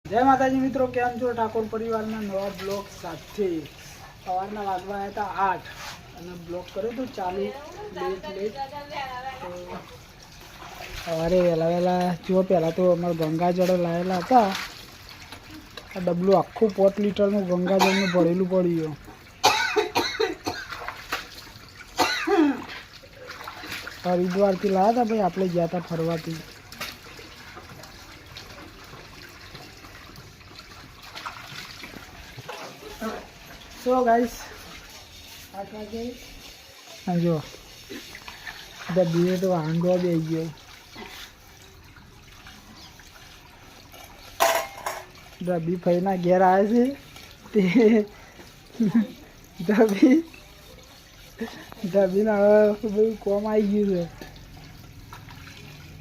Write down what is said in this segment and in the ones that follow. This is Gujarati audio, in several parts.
જય માતાજી મિત્રો, કેમ છો? ઠાકોર પરિવારના નવા બ્લોગ સાથે સવારના વાગવા આવ્યા હતા 8 અને બ્લોગ કર્યો તો ચાલુ લેટ તો સવારે વહેલા જો પહેલાં તો અમારા ગંગાજળ લાવેલા હતા. આ ડબલું આખું 5 લીટરનું ગંગાજળનું ભરેલું પડ્યું. હરિદ્વારથી લાવ્યા હતા ભાઈ, આપણે ગયા હતા ફરવાથી. સો ગાઈસ 8 વાગે જો ડબ્બીએ તો હાંડો બે ગયો. ડબ્બી ફઈના ઘેર આવે છે તે ડબ્બીના હવે બધું કોમ આવી ગયું છે.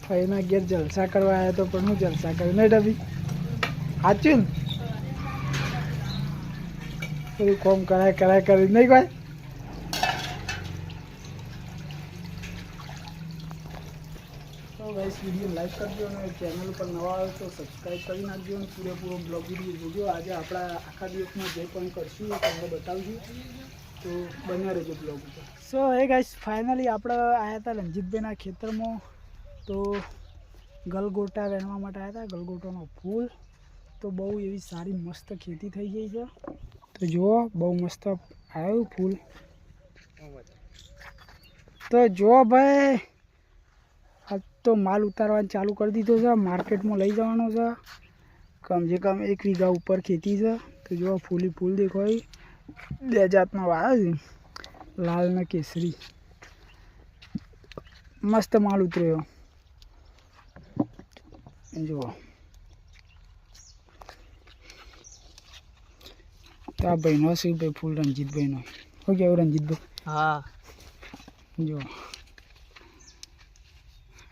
ફઈના ઘેર જલસા કરવા આવ્યા તો પણ હું જલસા કર્યું નહીં ડબ્બી સાચું ને? બધું કોમ કરાય કરી નહીં કોઈ. તો ગાઈસ વિડીયો લાઈક કરજો અને ચેનલ પર નવા આવે તો સબસ્ક્રાઈબ કરી નાખજો અને પૂરેપૂરો બ્લોગ વિડીયો જોજો. આજે આપણા આખા દિવસમાં જે પણ કરશું એ તમને બતાવશું, તો બન્યા રહેજો બ્લોગ ઉપર. સો હે ગાઈસ ફાઇનલી આપણે આવ્યા હતા રણજીતભાઈના ખેતરમાં. તો ગલગોટા વેણવા માટે આવ્યા હતા. ગલગોટાનો ફૂલ તો બહુ એવી સારી મસ્ત ખેતી થઈ ગઈ છે. તો જુઓ બહુ મસ્ત આવ્યું ફૂલ. તો જુઓ ભાઈ, આ તો માલ ઉતારવાનું ચાલુ કરી દીધો છે. માર્કેટમાં લઈ જવાનો છે. કમસે કમ 1 વીઘા ઉપર ખેતી છે. તો જુઓ ફૂલી ફૂલ દેખાય. 2 જાતના વાવ્યા છે, લાલ ને કેસરી. મસ્ત માલ ઉતર્યો જુઓ. તો આ ભાઈનો શું ભાઈ ફૂલ રણજીતભાઈનો. શું કહેવું રણજીતભાઈ? હા જો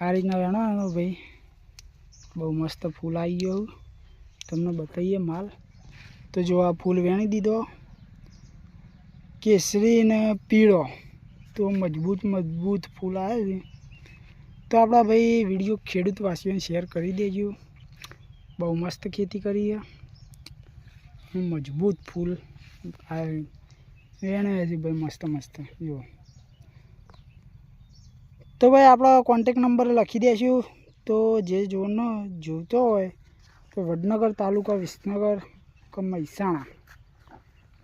આ રીતના વેણવાનો ભાઈ. બહુ મસ્ત ફૂલ આવી ગયું. તમને બતાવીએ માલ. તો જો આ ફૂલ વેણી દીધો, કેસરી ને પીળો. તો મજબૂત ફૂલ આવે છે. તો આપણા ભાઈ વિડીયો ખેડૂત વાસીઓને શેર કરી દેજો. બહુ મસ્ત ખેતી કરીએ. મજબૂત ફૂલ વેણે છે ભાઈ, મસ્ત જુઓ. તો ભાઈ આપણો કોન્ટેક નંબર લખી દઈશું. તો જે જોતો હોય તો વડનગર તાલુકા વિસનગર કે મહેસાણા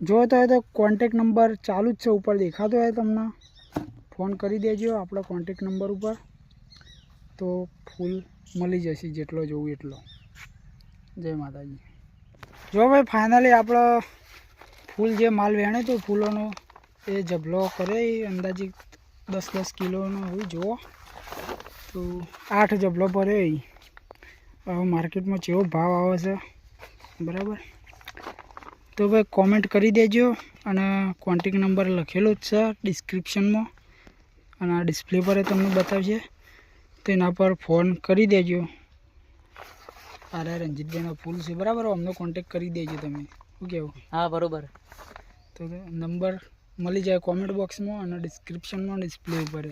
જોતો હોય તો કોન્ટેક નંબર ચાલુ જ છે, ઉપર દેખાતો હોય તમને. ફોન કરી દેજો આપણા કોન્ટેક નંબર ઉપર. તો ફૂલ મળી જશે, જેટલો જોવું એટલો. જય માતાજી. જો ભાઈ ફાઇનલી આપણો ફૂલ જે માલ વેણે તો ફૂલોનો એ જબલો કરે અંદાજે 10 કિલોનો હોય. જુઓ તો 8 જબલો ભરે. હવે માર્કેટમાં કેવો ભાવ આવે છે બરાબર. તો ભાઈ કોમેન્ટ કરી દેજો અને કોન્ટેક નંબર લખેલો જ છે ડિસ્ક્રિપ્શનમાં અને આ ડિસ્પ્લે પર તમને બતાવશે. તો એના પર ફોન કરી દેજો. અરે રણજીતભાઈનો ફૂલ છે બરાબર, અમને કોન્ટેક કરી દેજો તમે. શું કહેવું? હા બરાબર. તો નંબર મળી જાય કોમેન્ટ બોક્સમાં અને ડિસ્ક્રિપ્શનમાં ડિસ્પ્લે ઉપર.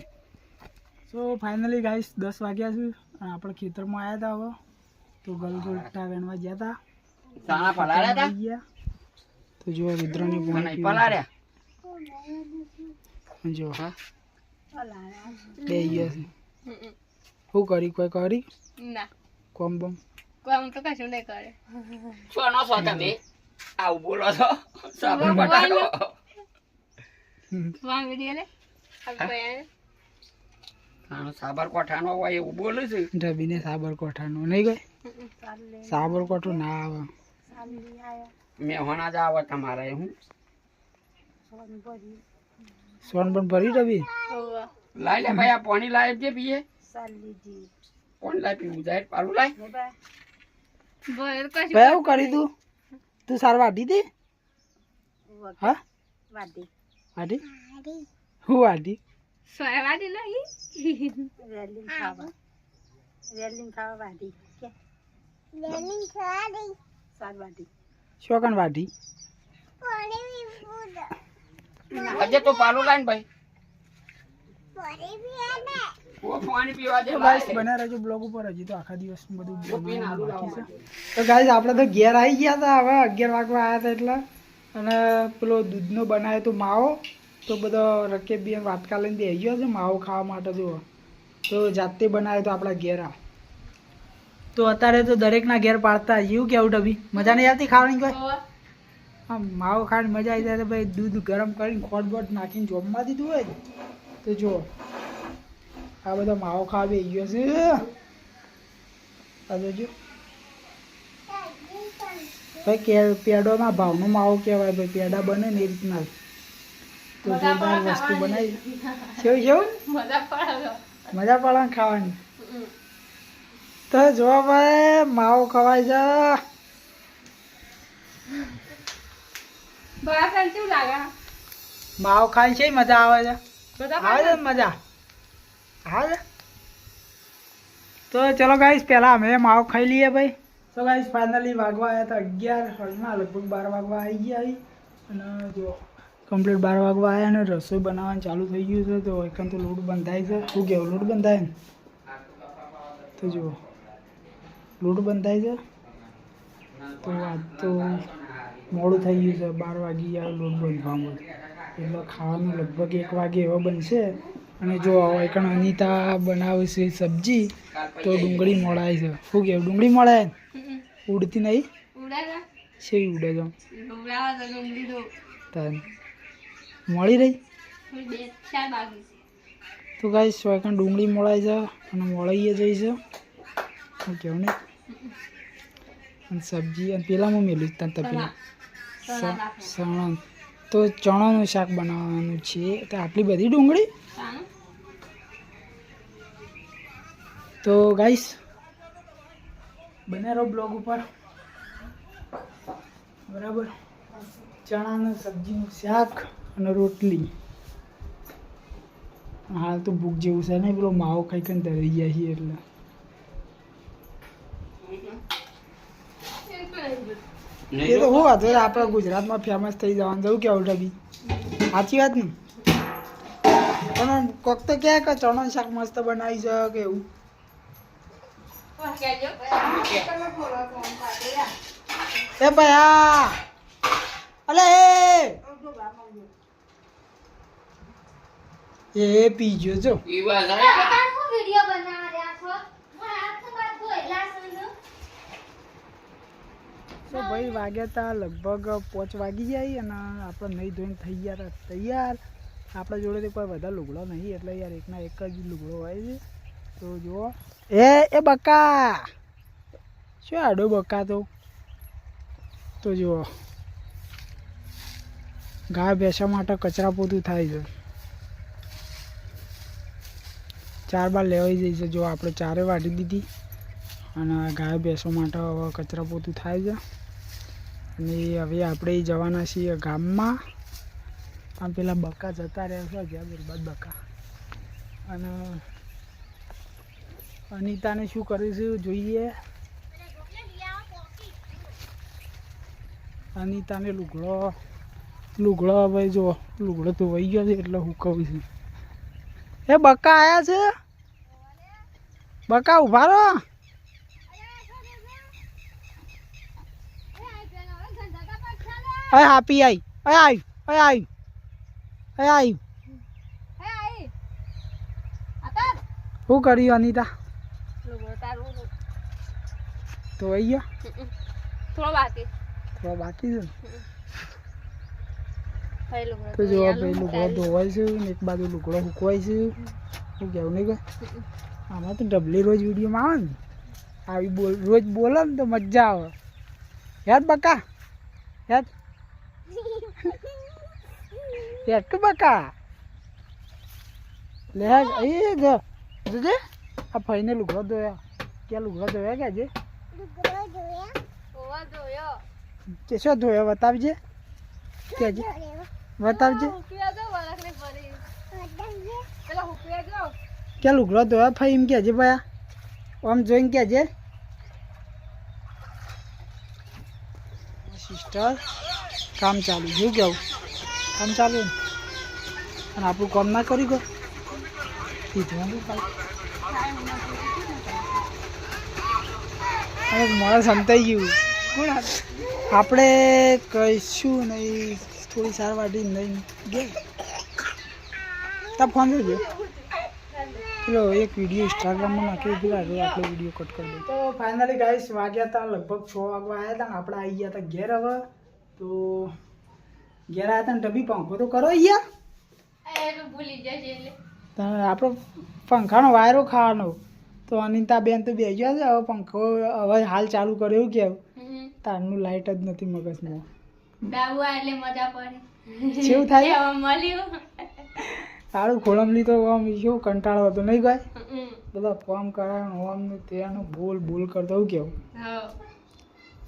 સો ફાઇનલી ગાઈસ 10 વાગ્યા છે અને આપણે ખેતરમાં આવ્યા હતા. હવે તો ગલગોટા વેણવા ગયા હતા. તો જો રુદ્રની પાણી જો બે ગયા છે. શું કરી કોઈ કરી કોમ બમ? કોમ તો કશું નહીં કરે. સોનો છો તમે આવું બોલો છો? સાબર બટાકો સાબરકોઠાનો હોય એવું બોલું છું. રબીને સાબરકોઠાનો નહીં ગઈ? સાબરકોઠો ના આવે. મેહોણા જ આવે તમારે. હું સોન પણ ભરી રબી લાઈ લે ભાઈ, આ પાણી લાય જે પીએ. પાણી લાય પીવું જાય. પાલું લાય ભાઈ. એવું કરી તું સાર વાટી દે. હા વાટી હું વાટી સોયાવાડી નહીં શોકન વાટી હજે તો પાલું લાય ને ભાઈ. ઓ પાણી પીવા દે તો લાય. ગાઈસ બના રહેજો બ્લોગ ઉપર, હજી તો આખા દિવસનું બધું ઓ પીને આલુ બનાવવાનું લાવવા બાકી છે. માટે. તો ગાઈસ આપણે તો ઘેર આવી ગયા હતા, હવે 11 વાગવા આવ્યા હતા એટલે, અને પેલો દૂધનો બનાવ્યો તો માવો, તો બધો રકેબી વાટકા લઈને બેસી ગયો છે માવો ખાવા માટે. જુઓ તો જાતે બનાવ્યો તો આપણા ઘેર આ. તો અત્યારે તો દરેકના ઘેર પાડતા એવું કેવું ડબી મજા નહીં આવતી ખાવાની કોઈ? આમ માવો ખાવાની મજા આવી જાય તો ભાઈ દૂધ ગરમ કરીને ખોટ બોટ નાખીને જોબમાં દીધું હોય ને. તો જુઓ આ બધો માવો ખાવા બેસી ગયો છે. આ જોજો ભાઈ કે પેડોના ભાવનો માવો કહેવાય ભાઈ, પેડા બને ને એ રીતના. તો જોરદાર વસ્તુ બનાવી. કેવું કેવું મજા પડે. મજા પડે ને ખાવાની. તો જો ભાઈ માવો ખવાય છે. બહાર કેવું લાગે? માવો ખાઈ છે મજા આવે છે. બધા આવે છે ને મજા આવે છે. તો ચલો ગાઈસ પહેલા અમે માવો ખાઈ લઈએ ભાઈ. તો ગાઈસ ફાઇનલી વાગવા આવ્યા હતા 11, હાલમાં લગભગ 12 વાગવા આવી ગયા આવી. અને જો કમ્પ્લીટ 12 વાગવા આવ્યા અને રસોઈ બનાવવાનું ચાલુ થઈ ગયું છે. તો એકન તો લોટ બંધાય છે. શું કહેવું લોટ બંધાય ને? તો જુઓ લોટ બંધાય છે. તો આજ તો મોડું થઈ ગયું છે, 12 વાગી ગયા લોટ બાંધવામાં, એટલે ખાવાનું લગભગ 1 વાગે એવો બનશે. અને જો એકણ અનિતા બનાવે છે સબ્જી, તો ડુંગળી મોળાય છે. શું કહેવું ડુંગળી મળે ઉડતી નહીં? ઉડે છે ઉડે તો ડુંગળા તો ડુંગળી તો તાર મળી રહી. બે ચાર બાકી છે. તો ગાઈસ એકણ ડુંગળી મોળાય છે અને મોળાઈએ જઈ છે. શું કહેવું ને? અને સબ્જી અને પેલામાં મેલું જ તને પેલા સણન. તો ચણાનું શાક બનાવવાનું છે. તો આટલી બધી ડુંગળી? તો ગાઈસ બને રહો બ્લોગ ઉપર બરાબર. ચણાનું સબ્જીનું શાક અને રોટલી. હાલ તો ભૂખ જેવું છે ને, પેલો માવો ખાઈ ખાઈને ધરી ગયા છીએ એટલે. એ તો હું હતું આપણા ગુજરાતમાં ફેમસ થઈ જવાનું. જવું કેવું ડબી સાચી વાત ને? પણ કોક તો કહે કે ચણાનું શાક મસ્ત બનાવી છે કે એવું. એ ભાઈ અલે એ પીજો જો. પીવા જાય. તો ભાઈ વાગ્યા હતા લગભગ 5 વાગી જાય અને આપણે નહીં ધોઈને થઈ ગયા હતા તૈયાર. આપણા જોડે તો કોઈ વધારે લુગડો નહીં એટલે યાર એકના એક જ લુગડો હોય છે. તો જુઓ એ બકા શું આડો બકા તો જુઓ ગાય ભેંસા માટે કચરા પોતું થાય છે. 4 બાર લેવાઈ જાય છે. જો આપણે 4 વાટી દીધી અને ગાય ભેંસો માટે હવે કચરા પોતું થાય છે. અને હવે આપણે જવાના છીએ ગામમાં. પણ પેલા બકા જતા રહ્યા છે જ્યાં બરબાદ બકા. અને અનિતાને શું કરીશું જોઈએ. અનિતાને લુગડો હવે જો લુગડો તો વહી ગયો છે એટલે હું કહું છું. એ બકા આયા છે? બકા ઉભા રહો. હાપી આવી. શું કર્યું અનિતા? તો વહી ગયો? થોડો બાકી છે. તો જો ભાઈ લુગડો ધોવાય છે ને એક બાજુ લુગડો સુકવાય છે. શું કહેવું નહીં કે આમાં તો ડબલી રોજ વિડીયોમાં આવે ને આવી રોજ બોલે ને તો મજા આવે. યાદ બકા યાદ કે બકા લે એ જોજે આ ફઈને લુગડો ધોયા. ક્યાં લુગડો ધોયા કે છે? તે શું ધોયા બતાવજે. કેજે બતાવજે ક્યાં લુગડો ધોયા ફઈ એમ કહેજે ભાઈ. આમ જોઈને કહેજે સિસ્ટર કામ ચાલુ. શું કેવું કામ ચાલુ ને? અને આપણું કામ ના કરી ગયો કીધું. હવે માણસ સંતાઈ ગયું આપણે કહીશું નહીં થોડી સાર વાટી નહીં ગયા તા ફોન જોજો પેલો એક વિડીયો ઇન્સ્ટાગ્રામમાં નાખ્યો પેલા આટલો વિડીયો કટ કરી દે તો ફાઇનલી ગાઈસ વાગ્યા હતા લગભગ 6 વાગવા આવ્યા હતા ને આપણે આવી ગયા હતા ઘેર હવે તો ઘેર આવ્યા હતા ને ડબ્બી પંખો તો કરો યાર ભૂલી જશે એટલે આપણો પંખાનો વાયરો ખાવાનો તો અનિતા બેન તો બે ગયા છે હવે પંખો હવે હાલ ચાલુ કર્યો એવું કેવું તારનું લાઇટ જ નથી મગજમાં ડાબુ એટલે મજા પડે કેવું થાય હવે મળ્યું સારું ખોળમલી તો આમ કેવું કંટાળો હતો નહીં ભાઈ બધા ફોર્મ કરાવવાનું આમ ને તેનું બોલ કરતો એવું કેવું હા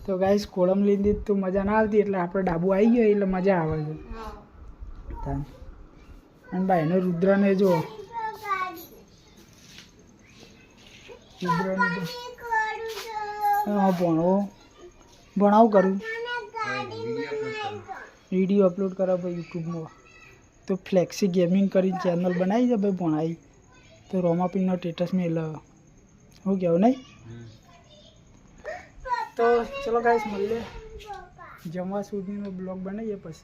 તો ગાઈસ ખોળમલી તો મજા ના આવતી એટલે આપણે ડાબુ આવી ગયો એટલે મજા આવે છે હા અને ભાઈનો રુદ્રને જો રુદ્રને ભણાવું કરું વિડીયો અપલોડ કરા ભાઈ યુટ્યુબમાં તો ફ્લેક્સી ગેમિંગ કરીને ચેનલ બનાવી છે ભાઈ ભણાવી તો રોમાપીનો સ્ટેટસ મેં હું કહેવું નહીં તો ચલો ગાઈસ મળીએ જમવા સુધીનો બ્લોગ બનાવીએ પછી